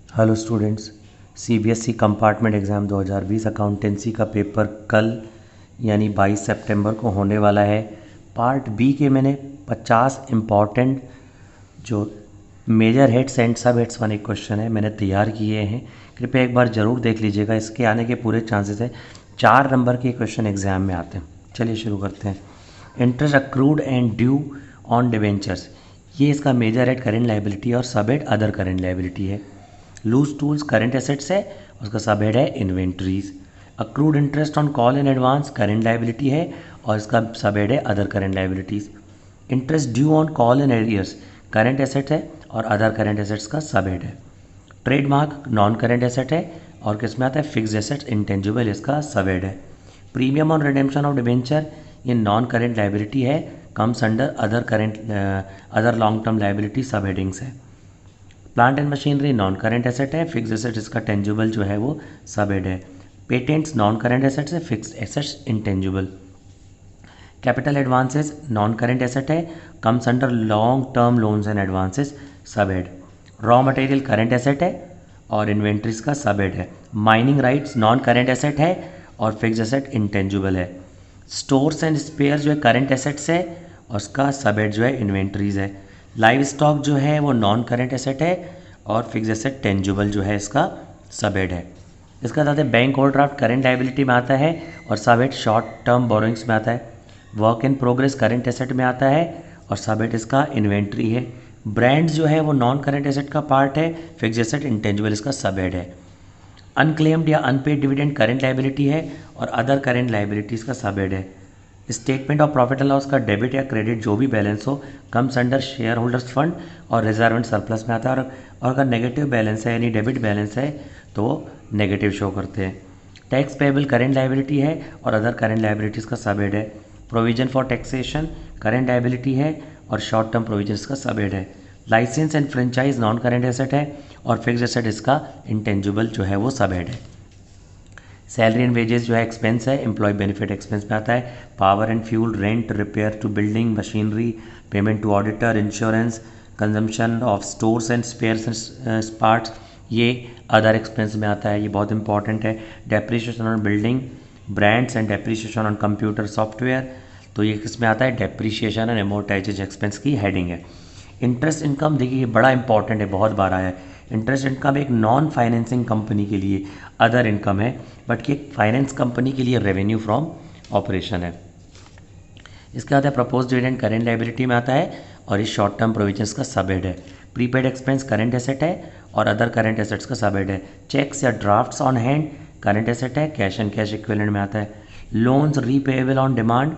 Hello students, CBSE compartment exam 2020 accountancy का paper कल यानी 22 सितंबर को होने वाला है। पार्ट बी के मैंने 50 इम्पॉर्टेंट जो मेजर हेड्स एंड सब हेड्स वाले क्वेश्चन है मैंने तैयार किए हैं। कृपया एक बार ज़रूर देख लीजिएगा, इसके आने के पूरे चांसेस है। 4 नंबर के क्वेश्चन एग्ज़ाम में आते हैं। चलिए शुरू करते हैं। Interest accrued and due on debentures, ये इसका मेजर हेड करेंट लाइबिलिटी और sub head other current liability है। लूज टूल्स करेंट एसेट्स है, उसका सब हेड है inventories. Accrued interest on call in advance current liability है और इसका सब हेड है other current liabilities. Interest due on call in arrears current asset है और अदर करेंट एसेट्स का सब हेड है। ट्रेडमार्क नॉन करेंट एसेट है और किस में आता है फिक्स्ड एसेट्स इंटेंजिबल, इसका सब हेड है। Premium on redemption of debenture ये नॉन करेंट लाइबिलिटी है, comes under other long term liability sub headings है। Plant and machinery non current asset है, फिक्स्ड एसेट इसका टेंजिबल जो है वो सब हेड है। पेटेंट्स नॉन करेंट एसेट्स है, fixed assets intangible. Capital advances non current asset है, comes under long term loans and advances sub head. Raw material current asset है और इन्वेंट्रीज का सब हेड है। Mining rights non current asset है और fixed asset intangible है। Stores and spare जो है करेंट एसेट्स है और उसका सब हेड जो है इन्वेंट्रीज है। लाइव स्टॉक जो है वो नॉन करेंट एसेट है और फिक्स्ड एसेट टेंजिबल जो है इसका सब हेड है। इसका साथ बैंक ओवरड्राफ्ट करेंट लाइबिलिटी में आता है और sub head short term borrowings में आता है। Work in progress current asset में आता है और सब हेड इसका इन्वेंट्री है। ब्रांड्स जो है वो नॉन करेंट एसेट का पार्ट है, फिक्स्ड एसेट इंटेंजिबल इसका सब हेड है। अनक्लेम्ड या अनपेड डिविडेंड करेंट लाइबिलिटी है और अदर करेंट लाइबिलिटीज़ का सब हेड है। Statement of profit and loss का डेबिट या क्रेडिट जो भी बैलेंस हो comes under share holders fund और रिजर्व एंड सरप्लस में आता है। और अगर नेगेटिव बैलेंस है यानी डेबिट बैलेंस है तो नेगेटिव शो करते हैं। टैक्स पेबल करेंट लाइबिलिटी है और अदर करेंट लाइबिलिटीज़ का सब हेड है। Provision for taxation current liability है और शॉर्ट टर्म प्रोविजन का सब हेड है। Licence and franchise non current asset है और फिक्स्ड एसेट इसका इंटेंजिबल जो है वो सब हेड है। सैलरी एंड वेजेस जो है एक्सपेंस है, एम्प्लॉय बेनिफिट एक्सपेंस में आता है। Power and fuel, rent, repair to building, machinery, payment to auditor, insurance, consumption of stores and spares and parts ये अदर एक्सपेंस में आता है। ये बहुत इंपॉर्टेंट है। Depreciation on building, brands and depreciation on computer software, तो ये किस में आता है डेप्रिसिएशन एंड एमोर्टाइजेशन एक्सपेंस की हेडिंग है। इंटरेस्ट इनकम देखिए ये बड़ा इंपॉर्टेंट है, बहुत बार आया है। इंटरेस्ट इनकम एक नॉन फाइनेंसिंग कंपनी के लिए अदर इनकम है, बट ये फाइनेंस कंपनी के लिए रेवेन्यू फ्रॉम ऑपरेशन है। इसके बाद है प्रपोज डिविडेंड करेंट लाइबिलिटी में आता है और इस शॉर्ट टर्म प्रोविजंस का सब हेड है। प्रीपेड एक्सपेंस करेंट एसेट है और अदर करेंट एसेट्स का सब हेड है। चेक्स या drafts on hand current asset है, कैश एंड कैश इक्विवेलेंट में आता है। Loans repayable on demand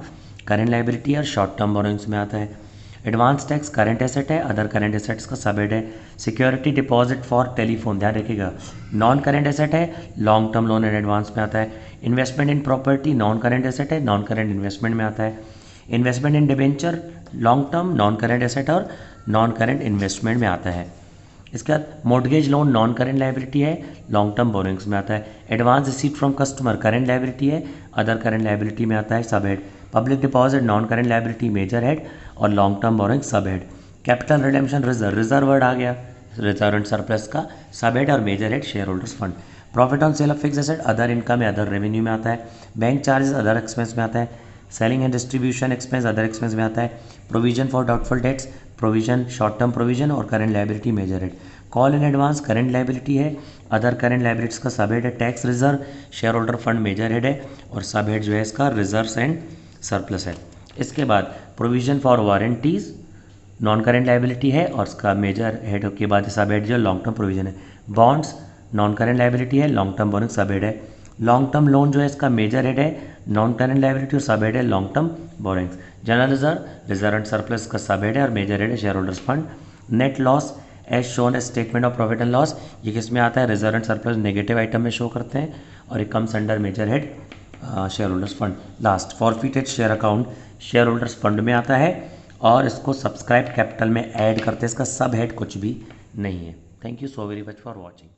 current liability और शॉर्ट टर्म बोरोइंग्स में आता है। एडवांस टैक्स करेंट एसेट है, अदर करेंट एसेट्स का सब हेड है। सिक्योरिटी डिपॉजिट फॉर टेलीफोन ध्यान रखिएगा नॉन करेंट एसेट है, long term loan and advance में आता है। Investment in property non current asset है, नॉन करेंट इन्वेस्टमेंट में आता है। इन्वेस्टमेंट इन debenture long term non current asset और नॉन करेंट इन्वेस्टमेंट में आता है। इसके बाद mortgage loan non current liability है, लॉन्ग टर्म बोरिंग्स में आता है। Advance receipt from customer current liability है, अदर करेंट लाइबिलिटी में आता है sub head. Public deposit non current liability major head और long term borrowing sub head. Capital redemption reserve, reserve word आ गया, रिजर्व एंड सरप्लस का sub head और major head share holders fund. Profit on sale of fix asset other income है, other revenue में आता है। Bank charges other expense में आता है। Selling and distribution expense other expense में आता है। Provision for doubtful debts provision short term provision और current liability major head. Call in advance current liability है, अदर करेंट लाइबिलिटीज का सब हेड है। Tax reserve share holder fund major head है और sub head जो है इसका reserves and surplus है। इसके बाद provision for warranties non current liability है और उसका मेजर हेड के बाद सब हेड जो लॉन्ग टर्म प्रोविजन है। बॉन्ड्स नॉन करेंट लाइबिलिटी है, long term borrowing sub head है। लॉन्ग टर्म लोन जो है इसका मेजर हेड है, नॉन करेंट लाइबिलिटी और सब हेड है long term borrowings. General reserve reserve and surplus का सब हेड है और मेजर हेड है share holders fund. Net loss as shown as statement of profit and loss ये किस में आता है reserve and surplus negative item में शो करते हैं और एक comes under major head share holders fund. Last forfeited share account share holders fund में आता है और इसको सब्सक्राइब कैपिटल में ऐड करते हैं, इसका सब हेड कुछ भी नहीं है। Thank you so very much for watching.